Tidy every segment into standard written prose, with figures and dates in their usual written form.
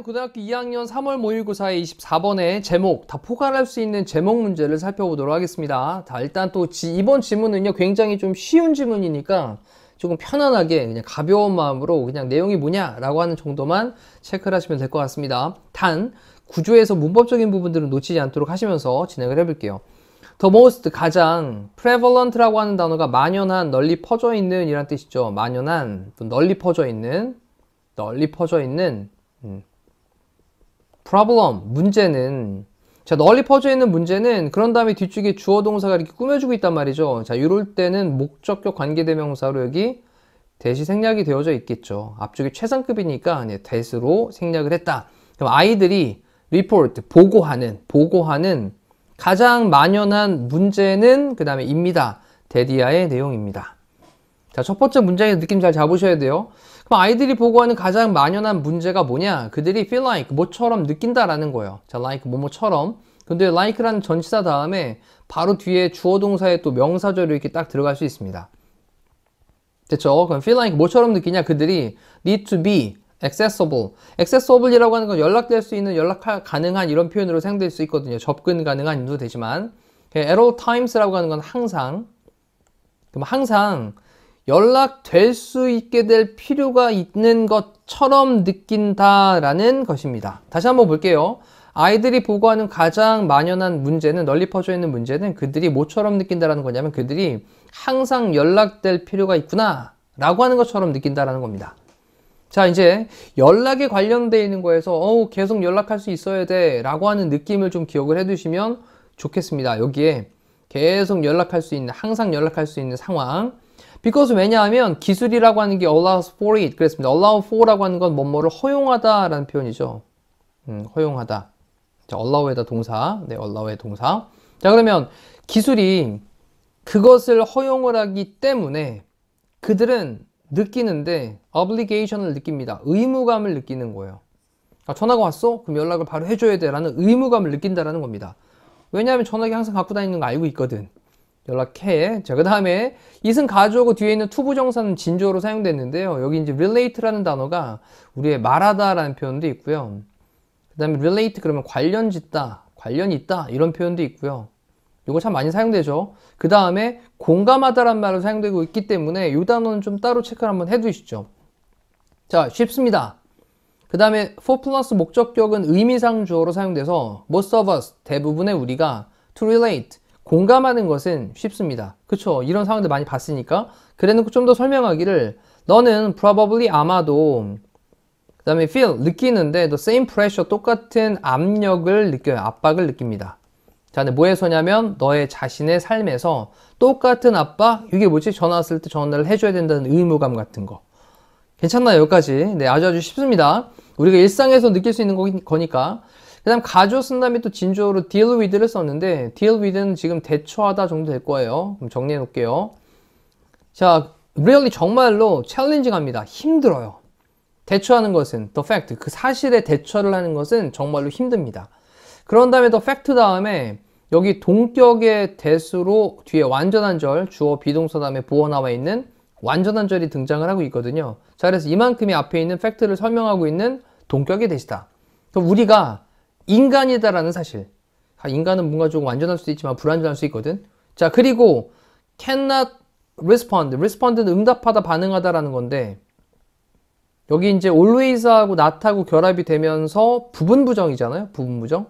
고등학교 2학년 3월 모의고사의 24번의 제목, 다 포괄할 수 있는 제목 문제를 살펴보도록 하겠습니다. 자, 일단 또 이번 지문은요, 굉장히 좀 쉬운 지문이니까 조금 편안하게 그냥 가벼운 마음으로 그냥 내용이 뭐냐라고 하는 정도만 체크를 하시면 될 것 같습니다. 단, 구조에서 문법적인 부분들은 놓치지 않도록 하시면서 진행을 해볼게요. The most, 가장, prevalent라고 하는 단어가 만연한, 널리 퍼져 있는 이란 뜻이죠. 만연한, 널리 퍼져 있는, problem, 문제는, 자, 널리 퍼져 있는 문제는 그런 다음에 뒤쪽에 주어 동사가 이렇게 꾸며주고 있단 말이죠. 자, 이럴 때는 목적격 관계대명사로 여기 대시 생략이 되어져 있겠죠. 앞쪽이 최상급이니까 네, 대시로 생략을 했다. 그럼 아이들이 report, 보고하는 가장 만연한 문제는 그 다음에 입니다. 데디아의 내용입니다. 자, 첫 번째 문장의 느낌 잘 잡으셔야 돼요. 그럼 아이들이 보고하는 가장 만연한 문제가 뭐냐? 그들이 feel like, 뭐처럼 느낀다라는 거예요. 자, like, 뭐뭐처럼. 근데 like라는 전치사 다음에 바로 뒤에 주어 동사에 또 명사절이 이렇게 딱 들어갈 수 있습니다. 됐죠? 그럼 feel like, 뭐처럼 느끼냐? 그들이 need to be accessible. accessible이라고 하는 건 연락될 수 있는, 연락 가능한 이런 표현으로 사용될 수 있거든요. 접근 가능한 인도 되지만. at all times라고 하는 건 항상. 그럼 항상 연락될 수 있게 될 필요가 있는 것처럼 느낀다라는 것입니다. 다시 한번 볼게요. 아이들이 보고하는 가장 만연한 문제는, 널리 퍼져 있는 문제는 그들이 뭐처럼 느낀다라는 거냐면 그들이 항상 연락될 필요가 있구나 라고 하는 것처럼 느낀다라는 겁니다. 자, 이제 연락에 관련되어 있는 거에서 계속 연락할 수 있어야 돼 라고 하는 느낌을 좀 기억을 해 두시면 좋겠습니다. 여기에 계속 연락할 수 있는, 항상 연락할 수 있는 상황. because 왜냐하면 기술이라고 하는 게 allows for it 그랬습니다. allow for라고 하는 건 뭐뭐를 허용하다 라는 표현이죠. 허용하다. 자, allow에다 동사. 네, allow의 동사. 자, 그러면 기술이 그것을 허용을 하기 때문에 그들은 느끼는데 obligation을 느낍니다. 의무감을 느끼는 거예요. 아, 전화가 왔어? 그럼 연락을 바로 해줘야 돼 라는 의무감을 느낀다라는 겁니다. 왜냐하면 전화기 항상 갖고 다니는 거 알고 있거든. 연락해. 자, 그 다음에 it은 가주어고 뒤에 있는 투부정사는 진주어로 사용됐는데요. 여기 이제 relate라는 단어가 우리의 말하다 라는 표현도 있고요. 그 다음에 relate 그러면 관련 짓다, 관련이 있다 이런 표현도 있고요. 이거 참 많이 사용되죠. 그 다음에 공감하다라는 말로 사용되고 있기 때문에 이 단어는 좀 따로 체크를 한번 해 두시죠. 자, 쉽습니다. 그 다음에 for 플러스 목적격은 의미상 주어로 사용돼서 most of us, 대부분의 우리가 to relate, 공감하는 것은 쉽습니다. 그쵸? 이런 상황들 많이 봤으니까. 그래놓고 좀 더 설명하기를 너는 probably 아마도 그 다음에 feel, 느끼는데 the same pressure, 똑같은 압력을 느껴요. 압박을 느낍니다. 자, 근데 뭐에서냐면 너의 자신의 삶에서 똑같은 압박, 이게 뭐지? 전화 왔을 때 전화를 해줘야 된다는 의무감 같은 거. 괜찮나요? 여기까지. 네, 아주 쉽습니다. 우리가 일상에서 느낄 수 있는 거니까. 그 다음 가주어 쓴 다음에 또 진주어로 deal with를 썼는데 deal with는 지금 대처하다 정도 될 거예요. 그럼 정리해 놓을게요. 자, really 정말로 challenging합니다. 힘들어요. 대처하는 것은 the fact, 그 사실에 대처를 하는 것은 정말로 힘듭니다. 그런 다음에 the fact 다음에 여기 동격의 대수로 뒤에 완전한 절, 주어 비동사 다음에 보어 나와 있는 완전한 절이 등장을 하고 있거든요. 자, 그래서 이만큼이 앞에 있는 팩트를 설명하고 있는 동격의 대시다. 그럼 우리가 인간이다라는 사실. 인간은 뭔가 조금 완전할 수도 있지만 불완전할 수 있거든. 자, 그리고 cannot respond. respond는 응답하다, 반응하다라는 건데 여기 이제 always하고 not하고 결합이 되면서 부분부정이잖아요. 부분부정.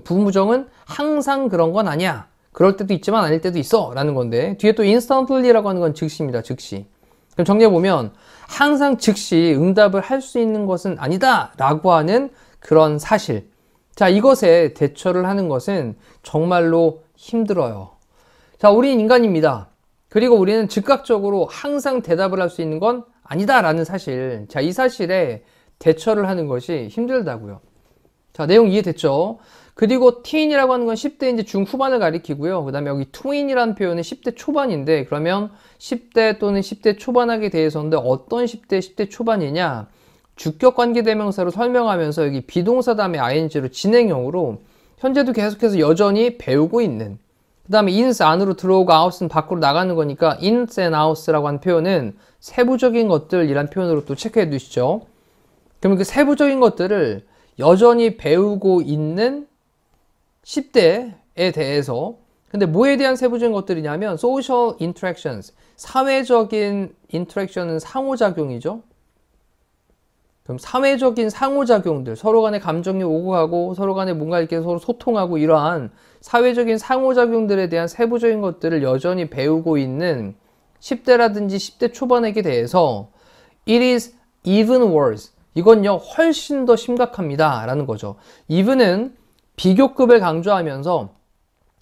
부분부정은 항상 그런 건 아니야. 그럴 때도 있지만 아닐 때도 있어 라는 건데 뒤에 또 instantly라고 하는 건 즉시입니다. 즉시. 그럼 정리해보면 항상 즉시 응답을 할 수 있는 것은 아니다 라고 하는 그런 사실. 자, 이것에 대처를 하는 것은 정말로 힘들어요. 자, 우리는 인간입니다. 그리고 우리는 즉각적으로 항상 대답을 할 수 있는 건 아니다 라는 사실. 자, 이 사실에 대처를 하는 것이 힘들다고요. 자, 내용 이해됐죠? 그리고 teen이라고 하는 건 10대 이제 중후반을 가리키고요. 그 다음에 여기 tween이라는 표현은 10대 초반인데 그러면 10대 또는 10대 초반하게 대해서인데 어떤 10대, 10대 초반이냐? 주격 관계대명사로 설명하면서 여기 비동사 다음에 ing로 진행형으로 현재도 계속해서 여전히 배우고 있는 그 다음에 ins 안으로 들어오고 out은 밖으로 나가는 거니까 ins and outs라고 하는 표현은 세부적인 것들이란 표현으로 또 체크해 두시죠. 그러면 그 세부적인 것들을 여전히 배우고 있는 10대에 대해서, 근데 뭐에 대한 세부적인 것들이냐면 social interactions, 사회적인 인터랙션은 상호작용이죠. 그럼 사회적인 상호작용들, 서로 간에 감정이 오고 가고 서로 간에 뭔가 이렇게 서로 소통하고 이러한 사회적인 상호작용들에 대한 세부적인 것들을 여전히 배우고 있는 10대라든지 10대 초반에게 대해서 it is even worse. 이건요, 훨씬 더 심각합니다. 라는 거죠. even은 비교급을 강조하면서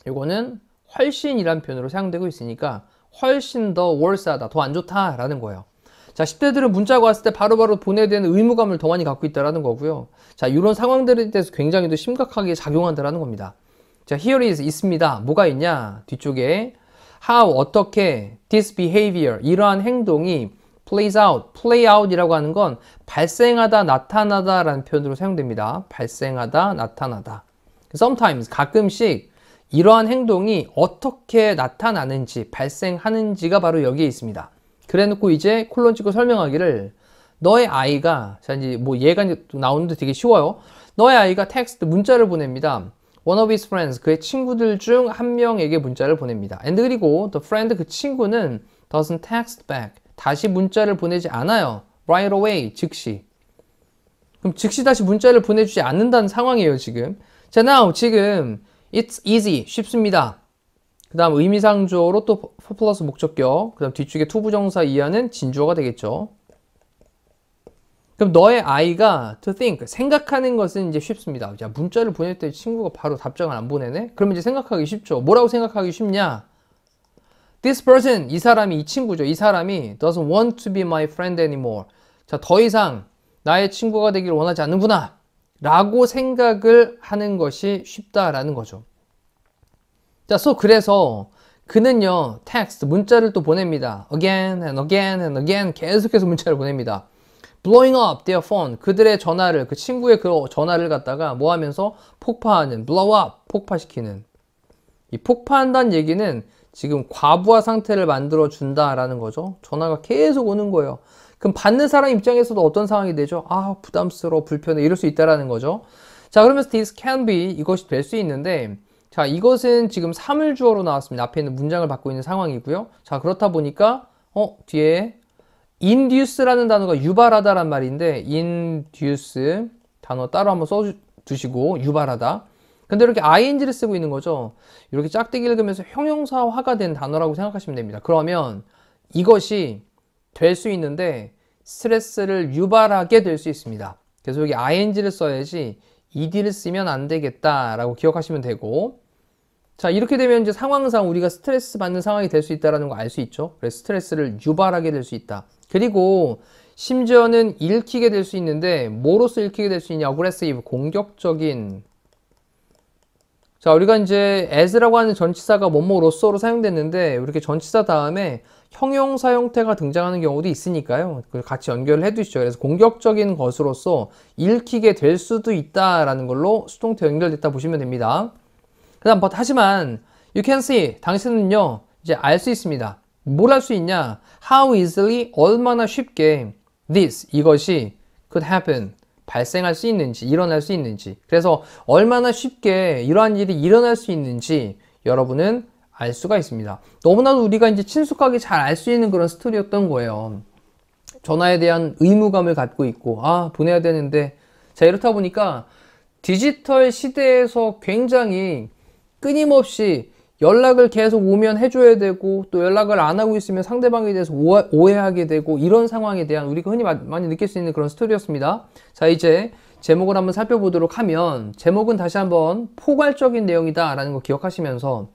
이거는 훨씬이란 표현으로 사용되고 있으니까 훨씬 더 worse하다, 더 안 좋다라는 거예요. 자, 10대들은 문자가 왔을 때 바로바로 보내야 되는 의무감을 더 많이 갖고 있다라는 거고요. 자, 이런 상황들에 대해서 굉장히 더 심각하게 작용한다라는 겁니다. 자, here is 있습니다. 뭐가 있냐? 뒤쪽에 how, 어떻게, this behavior, 이러한 행동이 plays out, play out 이라고 하는 건 발생하다, 나타나다 라는 표현으로 사용됩니다. 발생하다, 나타나다. sometimes, 가끔씩 이러한 행동이 어떻게 나타나는지, 발생하는지가 바로 여기에 있습니다. 그래 놓고 이제 콜론 찍고 설명하기를 너의 아이가, 자, 이제 뭐 얘가 나오는데 되게 쉬워요. 너의 아이가 텍스트, 문자를 보냅니다. One of his friends, 그의 친구들 중 한 명에게 문자를 보냅니다. And 그리고 the friend, 그 친구는 doesn't text back, 다시 문자를 보내지 않아요. Right away, 즉시. 그럼 즉시 다시 문자를 보내주지 않는다는 상황이에요, 지금. 자, now, 지금 it's easy, 쉽습니다. 그 다음 의미상조로 또 for 플러스 목적격, 그 다음 뒤쪽에 투부정사 이하는 진주어가 되겠죠. 그럼 너의 아이가 to think, 생각하는 것은 이제 쉽습니다. 자, 문자를 보낼 때 친구가 바로 답장을 안 보내네? 그러면 이제 생각하기 쉽죠. 뭐라고 생각하기 쉽냐? This person, 이 사람이, 이 친구죠. 이 사람이 doesn't want to be my friend anymore. 자, 더 이상 나의 친구가 되기를 원하지 않는구나 라고 생각을 하는 것이 쉽다라는 거죠. 자, 그래서 그는요, 텍스트, 문자를 또 보냅니다. Again and again and again, 계속해서 문자를 보냅니다. Blowing up their phone, 그들의 전화를, 그 친구의 그 전화를 갖다가 뭐 하면서 폭파하는, blow up, 폭파시키는. 이 폭파한다는 얘기는 지금 과부하 상태를 만들어 준다라는 거죠. 전화가 계속 오는 거예요. 그럼 받는 사람 입장에서도 어떤 상황이 되죠? 아, 부담스러워, 불편해, 이럴 수 있다라는 거죠. 자, 그러면서 this can be, 이것이 될 수 있는데, 자, 이것은 지금 사물주어로 나왔습니다. 앞에 있는 문장을 받고 있는 상황이고요. 자, 그렇다 보니까 뒤에 induce라는 단어가 유발하다란 말인데, induce 단어 따로 한번 써두시고, 유발하다. 근데 이렇게 ing를 쓰고 있는 거죠. 이렇게 짝대기 읽으면서 형용사화가 된 단어라고 생각하시면 됩니다. 그러면 이것이 될 수 있는데 스트레스를 유발하게 될 수 있습니다. 그래서 여기 ing를 써야지 ed를 쓰면 안 되겠다라고 기억하시면 되고, 자, 이렇게 되면 이제 상황상 우리가 스트레스 받는 상황이 될 수 있다는 거 알 수 있죠. 그래서 스트레스를 유발하게 될 수 있다. 그리고 심지어는 읽히게 될 수 있는데 뭐로써 읽히게 될 수 있냐? aggressive, 공격적인. 자, 우리가 이제 as라고 하는 전치사가 뭐뭐로서로 사용됐는데 이렇게 전치사 다음에 형용사 형태가 등장하는 경우도 있으니까요. 그걸 같이 연결을 해 두시죠. 그래서 공격적인 것으로서 읽히게 될 수도 있다라는 걸로 수동태 연결됐다 보시면 됩니다. 그 다음, 하지만 you can see, 당신은요 이제 알 수 있습니다. 뭘 알 수 있냐? How easily, 얼마나 쉽게 this, 이것이 could happen, 발생할 수 있는지, 일어날 수 있는지. 그래서 얼마나 쉽게 이러한 일이 일어날 수 있는지 여러분은 알 수가 있습니다. 너무나도 우리가 이제 친숙하게 잘 알 수 있는 그런 스토리였던 거예요. 전화에 대한 의무감을 갖고 있고, 아, 보내야 되는데. 자, 이렇다 보니까 디지털 시대에서 굉장히 끊임없이 연락을 계속 오면 해줘야 되고, 또 연락을 안 하고 있으면 상대방에 대해서 오해하게 되고, 이런 상황에 대한 우리가 흔히 많이 느낄 수 있는 그런 스토리였습니다. 자, 이제 제목을 한번 살펴보도록 하면, 제목은 다시 한번 포괄적인 내용이다 라는 거 기억하시면서,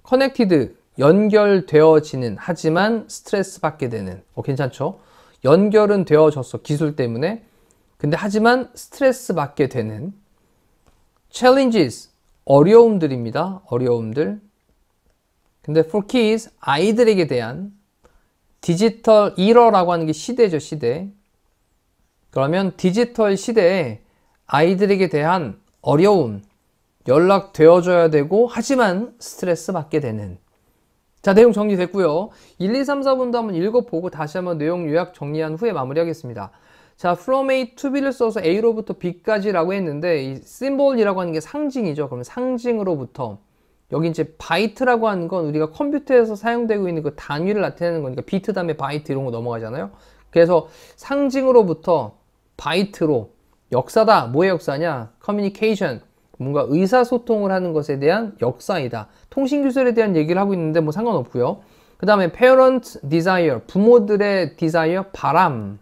커넥티드, 연결되어지는, 하지만 스트레스 받게 되는. 괜찮죠? 연결은 되어졌어, 기술 때문에. 근데 하지만 스트레스 받게 되는. challenges, 어려움들입니다. 어려움들. 근데 for kids, 아이들에게 대한 디지털 이러라고 하는 게 시대죠, 시대. 그러면 디지털 시대에 아이들에게 대한 어려움, 연락되어줘야 되고 하지만 스트레스 받게 되는. 자, 내용 정리됐고요. 1, 2, 3, 4분도 한번 읽어보고 다시 한번 내용 요약 정리한 후에 마무리하겠습니다. 자, from A to B를 써서 A로부터 B까지라고 했는데 이 symbol이라고 하는 게 상징이죠. 그러면 상징으로부터 여기 이제 바이트라고 하는 건 우리가 컴퓨터에서 사용되고 있는 그 단위를 나타내는 거니까 비트 다음에 바이트 이런 거 넘어가잖아요. 그래서 상징으로부터 바이트로 역사다. 뭐의 역사냐? 커뮤니케이션. 뭔가 의사소통을 하는 것에 대한 역사이다. 통신기술에 대한 얘기를 하고 있는데 뭐 상관없고요. 그 다음에 parent desire. 부모들의 desire. 바람.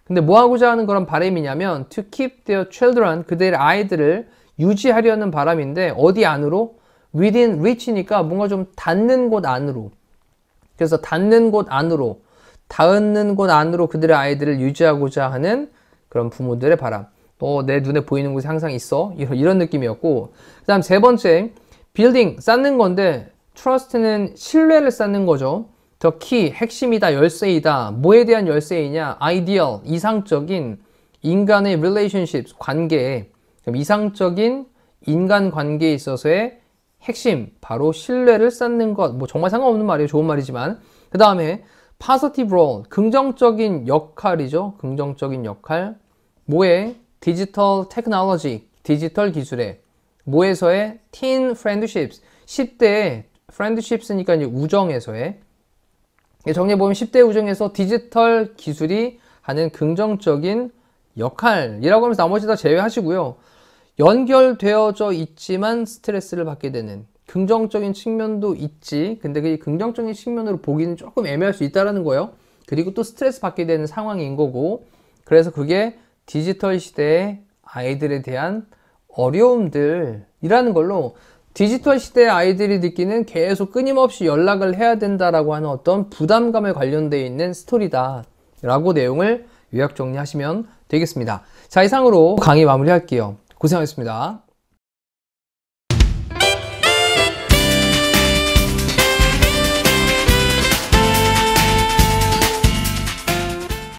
근데 뭐 하고자 하는 그런 바람이냐면 to keep their children. 그들의 아이들을 유지하려는 바람인데 어디 안으로? within reach니까 뭔가 좀 닿는 곳 안으로. 그래서 닿는 곳 안으로, 닿는 곳 안으로 그들의 아이들을 유지하고자 하는 그런 부모들의 바람. 내 눈에 보이는 곳이 항상 있어. 이런 느낌이었고. 그 다음 세 번째, building, 쌓는 건데 trust는 신뢰를 쌓는 거죠. the key, 핵심이다, 열쇠이다. 뭐에 대한 열쇠이냐? ideal, 이상적인 인간의 relationships, 관계. 이상적인 인간 관계에 있어서의 핵심, 바로 신뢰를 쌓는 것. 뭐 정말 상관없는 말이에요. 좋은 말이지만. 그 다음에 positive role, 긍정적인 역할이죠. 긍정적인 역할. 뭐에? 디지털 테크놀로지, 디지털 기술에. 뭐에서의? teen friendships, 10대의 friendships니까 이제 우정에서의. 정리해보면 10대 우정에서 디지털 기술이 하는 긍정적인 역할이라고 하면서 나머지 다 제외하시고요. 연결되어져 있지만 스트레스를 받게 되는 긍정적인 측면도 있지. 근데 그 긍정적인 측면으로 보기는 조금 애매할 수 있다는 거예요. 그리고 또 스트레스 받게 되는 상황인 거고. 그래서 그게 디지털 시대의 아이들에 대한 어려움들이라는 걸로 디지털 시대의 아이들이 느끼는 계속 끊임없이 연락을 해야 된다라고 하는 어떤 부담감에 관련되어 있는 스토리다 라고 내용을 요약 정리하시면 되겠습니다. 자, 이상으로 강의 마무리할게요. 고생하셨습니다.